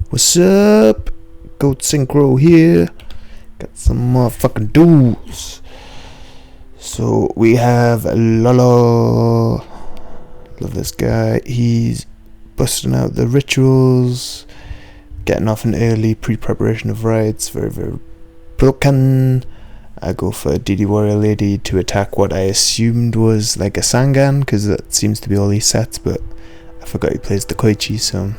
What's up? Goat Synchro here. Got some motherfucking duels. So we have Lolo. Love this guy. He's busting out the rituals, getting off an early pre-preparation of rites. Very, very broken. I go for a DD Warrior Lady to attack what I assumed was like a Sangan, because that seems to be all he sets, but I forgot he plays the Koichi, so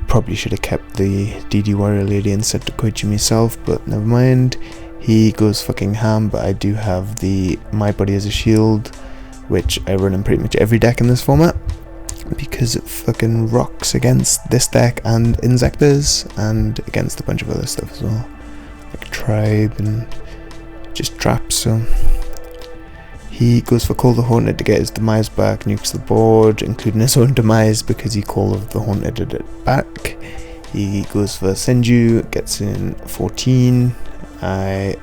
probably should have kept the DD Warrior Lady and set the Koichi myself, but never mind. He goes fucking ham, but I do have the My Body as a Shield, which I run in pretty much every deck in this format, because it fucking rocks against this deck and Insectors, and against a bunch of other stuff as well, like Tribe and just traps. So he goes for Call the Haunted to get his demise back, nukes the board, including his own demise because he Call of the Haunted it back. He goes for Senju, gets in 14. I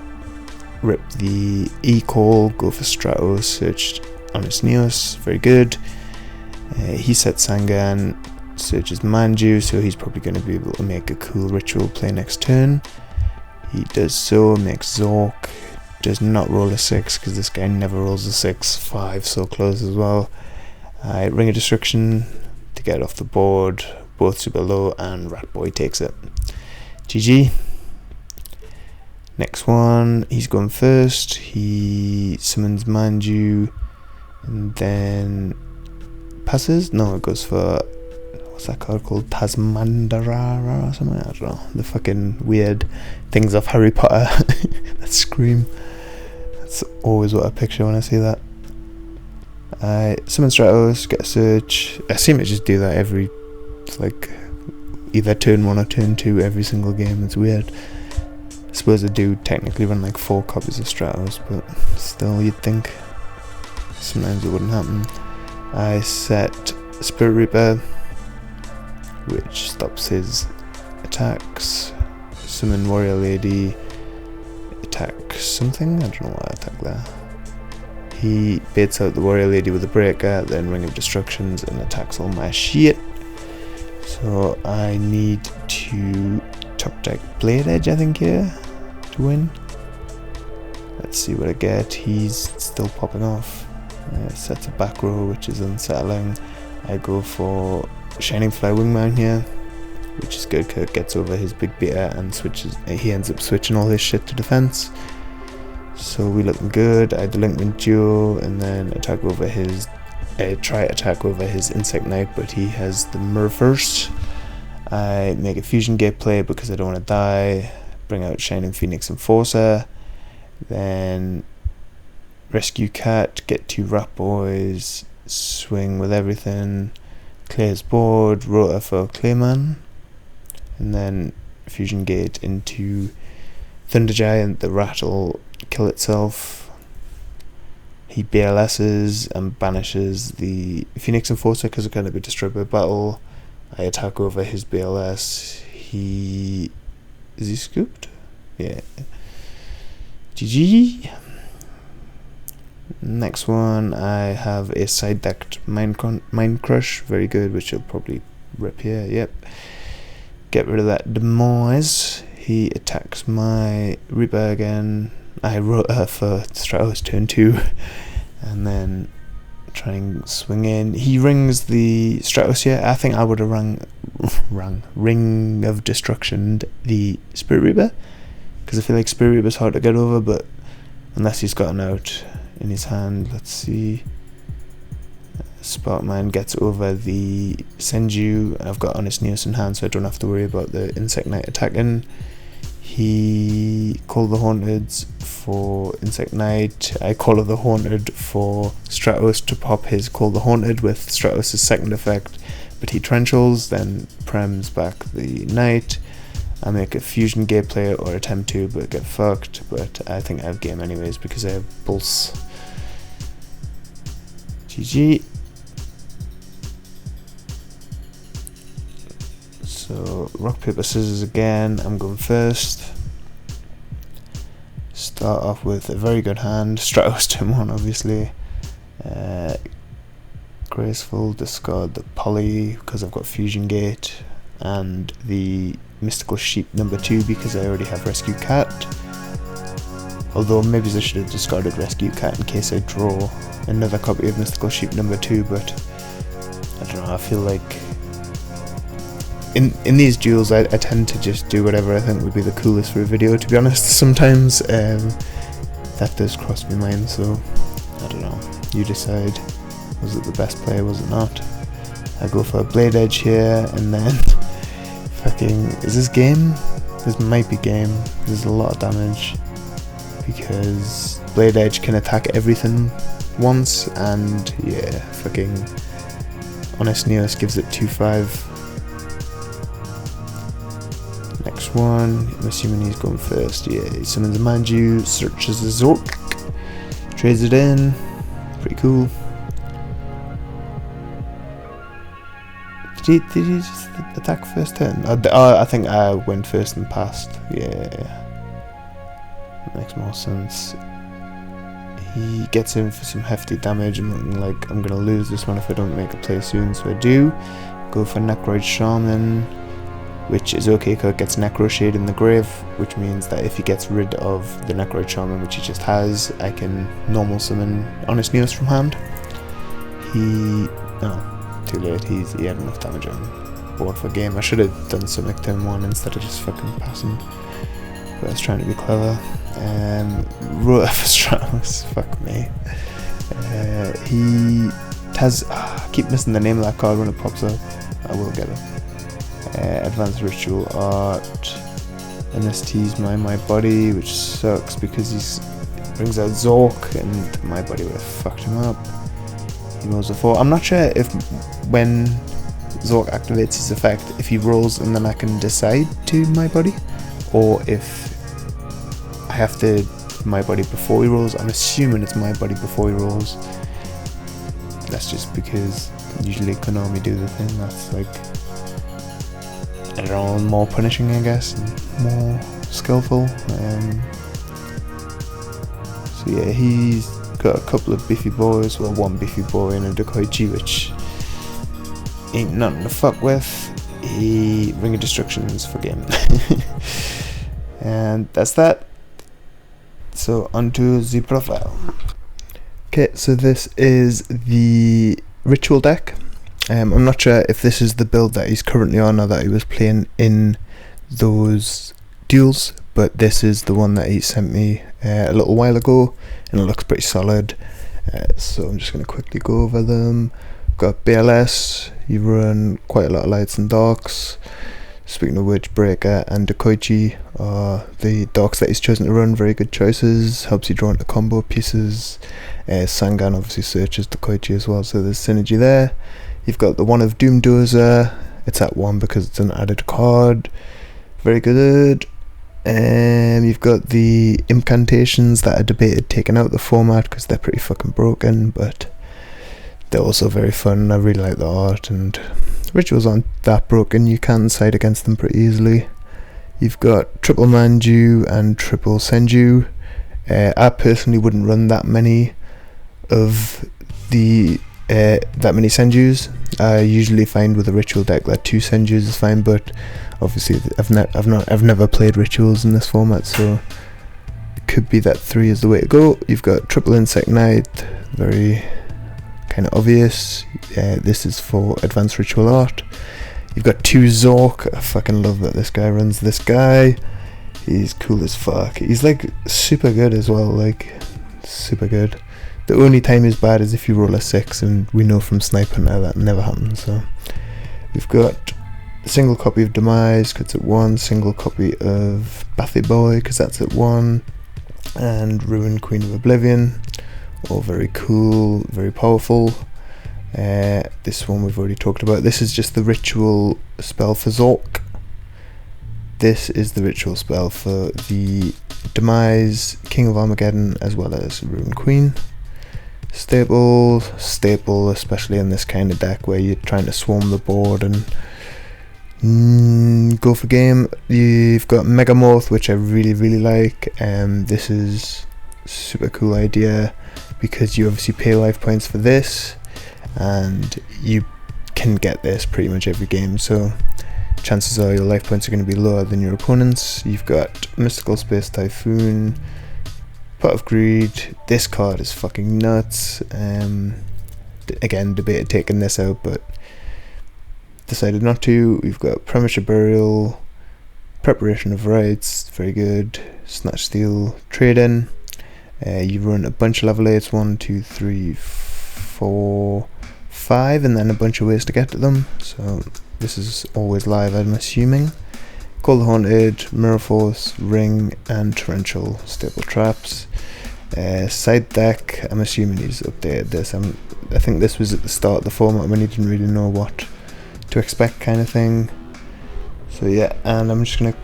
rip the E-Call, go for Stratos, search Honest Neos, very good. He sets Sangan, searches Manju, so he's probably going to be able to make a cool ritual play next turn. He does so, makes Zork. Does not roll a 6 because this guy never rolls a 6. 5 so close as well. I Ring of Destruction to get off the board, both super low, and Rat Boy takes it. GG. Next one, he's going first. He summons Manju and then passes. No, it goes for, what's that card called? Tasmandara or something? I don't know. The fucking weird things of Harry Potter that scream. That's always what I picture when I see that. I summon Stratos, get a search. I seem to just do that every, like, either turn 1 or turn 2 every single game. It's weird. I suppose I do technically run like 4 copies of Stratos, but still, you'd think sometimes it wouldn't happen. I set Spirit Reaper, which stops his attacks. Summon Warrior Lady, attack something, I don't know why I attacked there. He baits out the Warrior Lady with a Breaker, then Ring of Destructions, and attacks all my shit. So I need to top deck Blade Edge, I think, here to win. Let's see what I get. He's still popping off. Sets a back row, which is unsettling. I go for Shining Fly Wingman here, which is good because it gets over his big beta and switches. He ends up switching all his shit to defense. So we looking good. I Delinquent Duo and then attack over his. Try attack over his Insect Knight, but he has the mirror first. I make a Fusion Gate play because I don't want to die. Bring out Shining Phoenix Enforcer. Then Rescue Cat, get 2 Rat Boys, swing with everything, clear his board, Rota for Clayman, and then Fusion Gate into Thunder Giant. The rat will kill itself. He BLS's and banishes the Phoenix Enforcer because it can be destroyed by battle. I attack over his BLS. Is he scooped? Yeah. GG. Next one, I have a side decked Mind Crush, very good, which I'll probably rip here. Yep. Get rid of that demise. He attacks my Reaper again. I wrote her for Stratos turn 2, and then try and swing in. He rings the Stratos here. I think I would have rung Ring of Destruction the Spirit Reaper, because I feel like Spirit Reaper's hard to get over, but unless he's got an out in his hand. Let's see. Sparkman gets over the Senju. I've got Honest Neos in hand, so I don't have to worry about the Insect Knight attacking. He Call the Haunted for Insect Knight. I Call of the Haunted for Stratos to pop his Call the Haunted with Stratos' second effect, but he trenchals, then prems back the Knight. I make a Fusion Gate play or attempt to, but get fucked. But I think I have game anyways because I have Pulse. GG. So rock paper scissors again. I'm going first. Start off with a very good hand. Stratos turn 1, obviously. Graceful, discard the Poly because I've got Fusion Gate. and the mystical sheep number 2 because I already have rescue cat. Although maybe I should have discarded rescue cat in case I draw another copy of mystical sheep number 2, but I don't know, I feel like in these duels I tend to just do whatever I think would be the coolest for a video, to be honest. Sometimes that does cross my mind, so I don't know, you decide. Was it the best play, was it not? I go for a blade edge here, and then fucking, is this game? This might be game. There's a lot of damage because blade edge can attack everything once, and yeah, fucking Honest Neos gives it 2-5. Next one, I'm assuming he's going first. Yeah, he summons a Manju, searches the Zork, trades it in. Pretty cool. Did he just attack first turn? I think I went first and passed. Yeah, that makes more sense. He gets in for some hefty damage. I'm looking like I'm gonna lose this one if I don't make a play soon, so I do. Go for Necroid Shaman, which is okay because it gets Necro Shade in the grave, which means that if he gets rid of the Necroid Shaman, which he just has, I can normal summon Honest Neos from hand. Too late, he had enough damage on board for game. I should have done something turn 1 instead of just fucking passing, but I was trying to be clever. Fuck me. He has, I keep missing the name of that card when it pops up. I will get it. Advanced Ritual Art. NST's my body, which sucks because he brings out Zork and my body would have fucked him up. He rolls a 4. I'm not sure if when Zork activates his effect, if he rolls and then I can decide to my body, or if I have to my body before he rolls. I'm assuming it's my body before he rolls. That's just because usually Konami do the thing that's like, I don't know, more punishing I guess, and more skillful. So yeah, he's got a couple of beefy boys, well one beefy boy and a Dokoichi, which ain't nothing to fuck with. Ring of Destructions for game. And that's that. So onto the profile. Okay, so this is the ritual deck. I'm not sure if this is the build that he's currently on or that he was playing in those duels, but this is the one that he sent me a little while ago, and it looks pretty solid. So I'm just going to quickly go over them. Got BLS, you run quite a lot of lights and darks. Speaking of which, Breaker and Dokoichi are the darks that he's chosen to run. Very good choices, helps you draw into combo pieces. Sangan obviously searches Dokoichi as well, so there's synergy there. You've got the one of Doom Dozer, it's at 1 because it's an added card. Very good. You've got the incantations that are debated taking out the format because they're pretty fucking broken, but they're also very fun. I really like the art, and rituals aren't that broken, you can side against them pretty easily. You've got triple Manju and triple Senju. I personally wouldn't run that many of the that many Senjus. I usually find with a ritual deck that 2 Senjus is fine, but obviously I've never played rituals in this format, so it could be that 3 is the way to go. You've got triple Insect Knight, very kind of obvious. This is for advanced ritual art. You've got 2 Zork. I fucking love that this guy runs this guy. He's cool as fuck. He's like super good as well, like super good. The only time he's bad is if you roll a 6, and we know from Sniper now that never happens. So we've got a single copy of Demise because it's at 1, single copy of Bathy Boy because that's at 1, and Ruin Queen of Oblivion. All very cool, very powerful. This one we've already talked about. This is just the ritual spell for Zork. This is the ritual spell for the Demise, King of Armageddon, as well as Ruin Queen. Staple, especially in this kind of deck where you're trying to swarm the board and go for game. You've got Megamorph, which I really like. This is a super cool idea because you obviously pay life points for this, and you can get this pretty much every game. So chances are your life points are going to be lower than your opponent's. You've got Mystical Space Typhoon, Pot of Greed. This card is fucking nuts. Again, debated taking this out, but decided not to. We've got Premature Burial, Preparation of Rites, very good. Snatch Steal, Trade In. You run a bunch of level 8s, 1, 2, 3, 4, 5, and then a bunch of ways to get to them. So this is always live, I'm assuming. Call the Haunted, Mirror Force, Ring, and Torrential Staple Traps. Side deck, I'm assuming he's updated this. I think this was at the start of the format when he didn't really know what to expect, kind of thing. So yeah, and I'm just gonna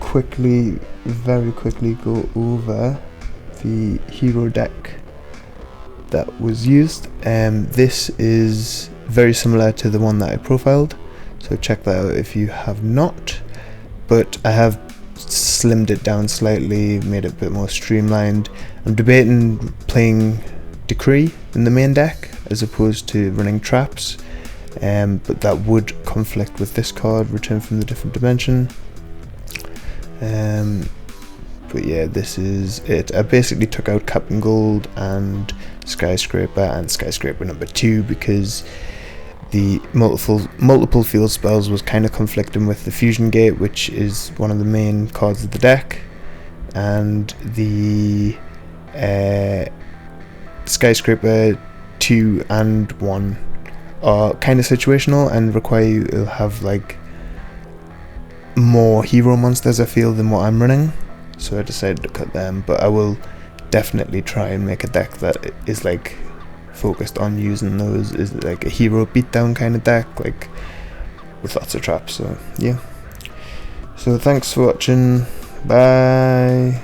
very quickly go over the hero deck that was used. This is very similar to the one that I profiled, so check that out if you have not, but I have slimmed it down slightly, made it a bit more streamlined. I'm debating playing Decree in the main deck as opposed to running traps, but that would conflict with this card, Return from the Different Dimension. But yeah, this is it. I basically took out Captain Gold and Skyscraper number 2 because the multiple field spells was kind of conflicting with the Fusion Gate, which is one of the main cards of the deck, and the Skyscraper 2 and 1 are kind of situational and require you to have like more hero monsters, I feel, than what I'm running, so I decided to cut them. But I will definitely try and make a deck that is like focused on using those, is like a hero beatdown kind of deck, like with lots of traps. So yeah, so thanks for watching, bye.